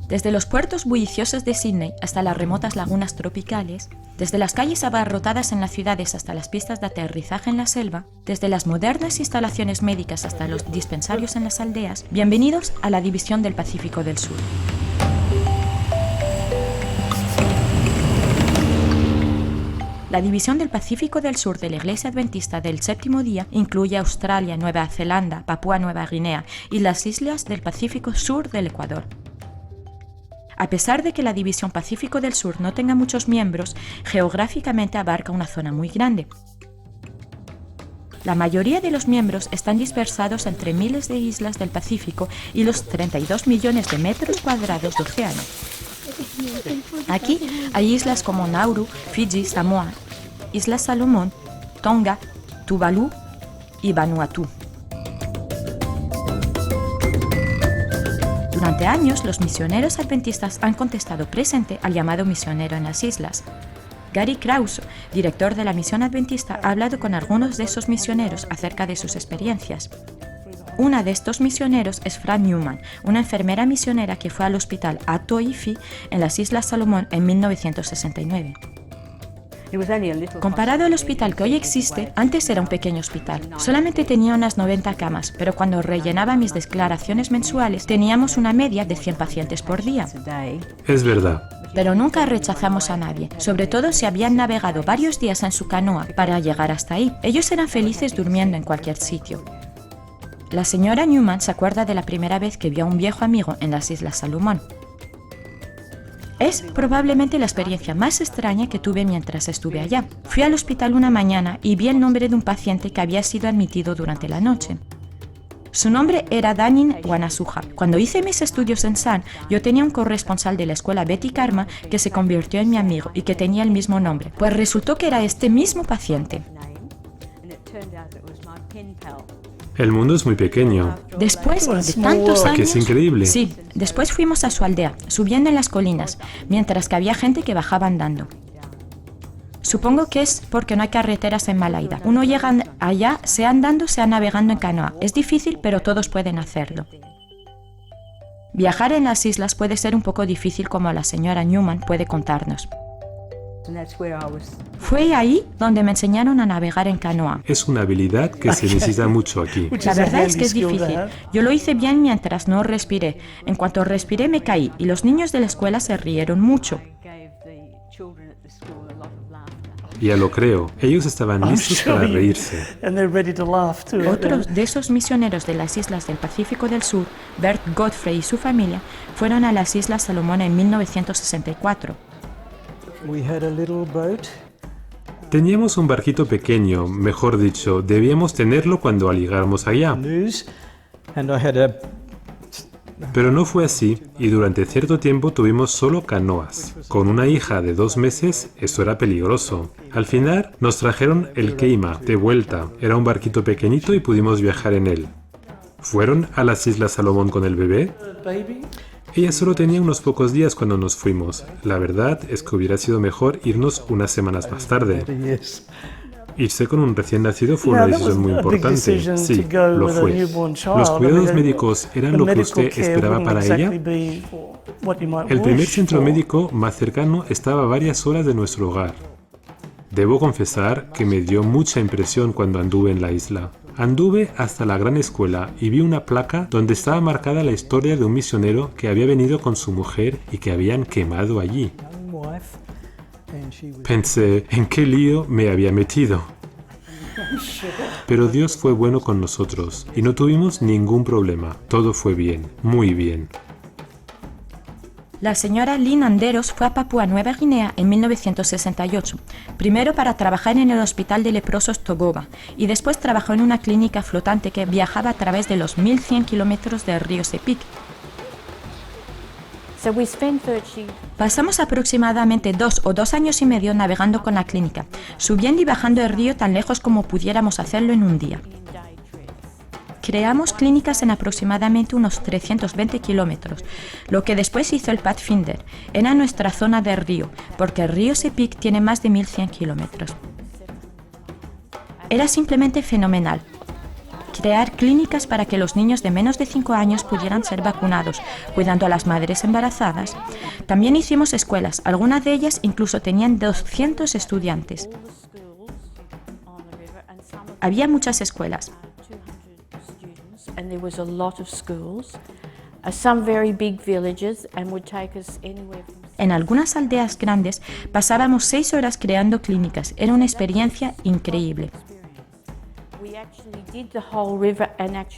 Desde los puertos bulliciosos de Sídney hasta las remotas lagunas tropicales, desde las calles abarrotadas en las ciudades hasta las pistas de aterrizaje en la selva, desde las modernas instalaciones médicas hasta los dispensarios en las aldeas, bienvenidos a la División del Pacífico del Sur. La División del Pacífico del Sur de la Iglesia Adventista del Séptimo Día incluye Australia, Nueva Zelanda, Papúa Nueva Guinea y las islas del Pacífico Sur del Ecuador. A pesar de que la División Pacífico del Sur no tenga muchos miembros, geográficamente abarca una zona muy grande. La mayoría de los miembros están dispersados entre miles de islas del Pacífico y los 32 millones de metros cuadrados de océano. Aquí hay islas como Nauru, Fiji, Samoa, Islas Salomón, Tonga, Tuvalu y Vanuatu. Durante años, los misioneros adventistas han contestado presente al llamado misionero en las islas. Gary Krause, director de la misión adventista, ha hablado con algunos de esos misioneros acerca de sus experiencias. Una de estos misioneros es Fran Newman, una enfermera misionera que fue al hospital Atoifi en las Islas Salomón en 1969. Comparado al hospital que hoy existe, antes era un pequeño hospital. Solamente tenía unas 90 camas, pero cuando rellenaba mis declaraciones mensuales teníamos una media de 100 pacientes por día. Es verdad. Pero nunca rechazamos a nadie, sobre todo si habían navegado varios días en su canoa para llegar hasta ahí. Ellos eran felices durmiendo en cualquier sitio. La señora Newman se acuerda de la primera vez que vio a un viejo amigo en las Islas Salomón. Es probablemente la experiencia más extraña que tuve mientras estuve allá. Fui al hospital una mañana y vi el nombre de un paciente que había sido admitido durante la noche. Su nombre era Danin Wanasuja. Cuando hice mis estudios en San, yo tenía un corresponsal de la escuela Betty Karma que se convirtió en mi amigo y que tenía el mismo nombre. Pues resultó que era este mismo paciente. El mundo es muy pequeño. Después de tantos años... Que es increíble. Sí, después fuimos a su aldea, subiendo en las colinas, mientras que había gente que bajaba andando. Supongo que es porque no hay carreteras en Malaida. Uno llega allá, sea andando, sea navegando en canoa. Es difícil, pero todos pueden hacerlo. Viajar en las islas puede ser un poco difícil, como la señora Newman puede contarnos. Fue ahí donde me enseñaron a navegar en canoa. Es una habilidad que se necesita mucho aquí. La verdad es que es difícil. Yo lo hice bien mientras no respiré. En cuanto respiré me caí y los niños de la escuela se rieron mucho. Ya lo creo. Ellos estaban listos para reírse. Otros de esos misioneros de las islas del Pacífico del Sur, Bert Godfrey y su familia, fueron a las Islas Salomón en 1964. Teníamos un barquito pequeño, mejor dicho, debíamos tenerlo cuando llegáramos allá. Pero no fue así, y durante cierto tiempo tuvimos solo canoas. Con una hija de 2 meses, eso era peligroso. Al final nos trajeron el Keima de vuelta. Era un barquito pequeñito y pudimos viajar en él. ¿Fueron a las Islas Salomón con el bebé? Ella solo tenía unos pocos días cuando nos fuimos. La verdad es que hubiera sido mejor irnos unas semanas más tarde. Irse con un recién nacido fue una decisión muy importante. Sí, lo fue. ¿Los cuidados médicos eran lo que usted esperaba para ella? El primer centro médico más cercano estaba a varias horas de nuestro hogar. Debo confesar que me dio mucha impresión cuando anduve en la isla. Anduve hasta la gran escuela y vi una placa donde estaba marcada la historia de un misionero que había venido con su mujer y que habían quemado allí. Pensé en qué lío me había metido. Pero Dios fue bueno con nosotros y no tuvimos ningún problema. Todo fue bien, muy bien. La señora Lynn Anderos fue a Papúa Nueva Guinea en 1968, primero para trabajar en el hospital de leprosos Togoba y después trabajó en una clínica flotante que viajaba a través de los 1100 kilómetros del río Sepik. Pasamos aproximadamente 2 o 2 años y medio navegando con la clínica, subiendo y bajando el río tan lejos como pudiéramos hacerlo en un día. Creamos clínicas en aproximadamente unos 320 kilómetros, lo que después hizo el Pathfinder. Era nuestra zona de río, porque el río Sepik tiene más de 1100 kilómetros. Era simplemente fenomenal. crear clínicas para que los niños de menos de 5 años pudieran ser vacunados, cuidando a las madres embarazadas. También hicimos escuelas, algunas de ellas incluso tenían 200 estudiantes. Había muchas escuelas. En algunas aldeas grandes pasábamos 6 horas creando clínicas. Era una experiencia increíble.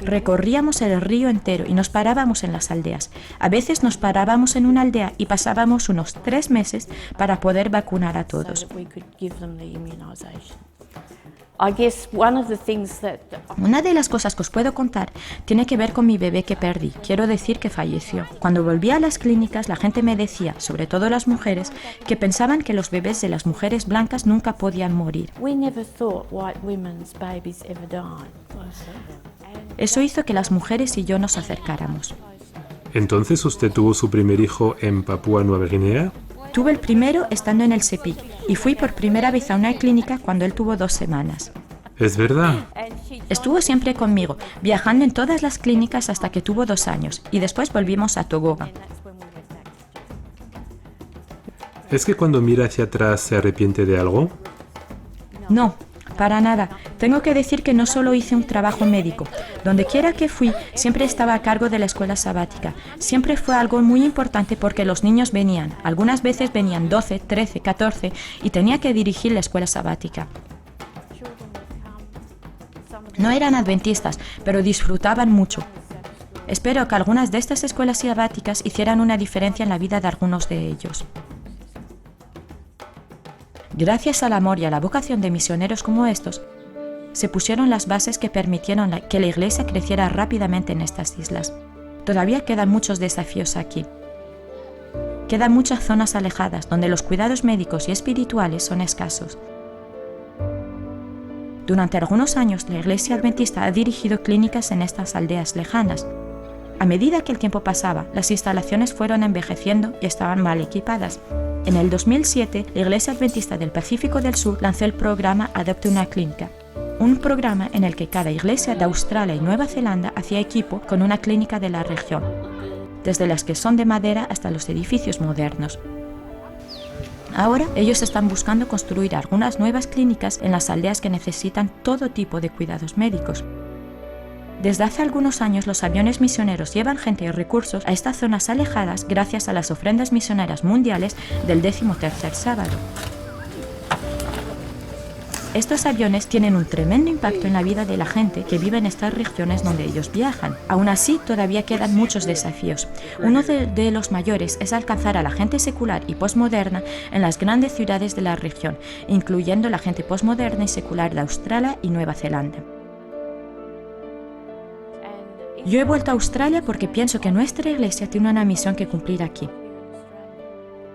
Recorríamos el río entero y nos parábamos en las aldeas. A veces nos parábamos en una aldea y pasábamos unos 3 meses para poder vacunar a todos. Una de las cosas que os puedo contar tiene que ver con mi bebé que perdí. Quiero decir que falleció. Cuando volví a las clínicas, la gente me decía, sobre todo las mujeres, que pensaban que los bebés de las mujeres blancas nunca podían morir. Eso hizo que las mujeres y yo nos acercáramos. ¿Entonces usted tuvo su primer hijo en Papúa Nueva Guinea? Tuve el primero estando en el CEPIC y fui por primera vez a una clínica cuando él tuvo 2 semanas. ¿Es verdad? Estuvo siempre conmigo, viajando en todas las clínicas hasta que tuvo 2 años y después volvimos a Togoga. ¿Es que cuando mira hacia atrás se arrepiente de algo? No, para nada. Tengo que decir que no solo hice un trabajo médico. Donde quiera que fui, siempre estaba a cargo de la escuela sabática. Siempre fue algo muy importante porque los niños venían. Algunas veces venían 12, 13, 14 y tenía que dirigir la escuela sabática. No eran adventistas, pero disfrutaban mucho. Espero que algunas de estas escuelas sabáticas hicieran una diferencia en la vida de algunos de ellos. Gracias al amor y a la vocación de misioneros como estos, se pusieron las bases que permitieron que la Iglesia creciera rápidamente en estas islas. Todavía quedan muchos desafíos aquí. Quedan muchas zonas alejadas donde los cuidados médicos y espirituales son escasos. Durante algunos años, la Iglesia Adventista ha dirigido clínicas en estas aldeas lejanas. A medida que el tiempo pasaba, las instalaciones fueron envejeciendo y estaban mal equipadas. En el 2007, la Iglesia Adventista del Pacífico del Sur lanzó el programa Adopte una Clínica, un programa en el que cada iglesia de Australia y Nueva Zelanda hacía equipo con una clínica de la región, desde las que son de madera hasta los edificios modernos. Ahora, ellos están buscando construir algunas nuevas clínicas en las aldeas que necesitan todo tipo de cuidados médicos. Desde hace algunos años, los aviones misioneros llevan gente y recursos a estas zonas alejadas gracias a las ofrendas misioneras mundiales del 13º sábado. Estos aviones tienen un tremendo impacto en la vida de la gente que vive en estas regiones donde ellos viajan. Aún así, todavía quedan muchos desafíos. Uno de los mayores es alcanzar a la gente secular y posmoderna en las grandes ciudades de la región, incluyendo la gente posmoderna y secular de Australia y Nueva Zelanda. Yo he vuelto a Australia porque pienso que nuestra iglesia tiene una misión que cumplir aquí.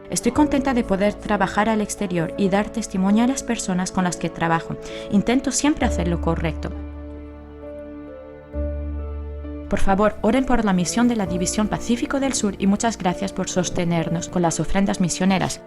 Estoy contenta de poder trabajar al exterior y dar testimonio a las personas con las que trabajo. Intento siempre hacer lo correcto. Por favor, oren por la misión de la División Pacífico del Sur y muchas gracias por sostenernos con las ofrendas misioneras.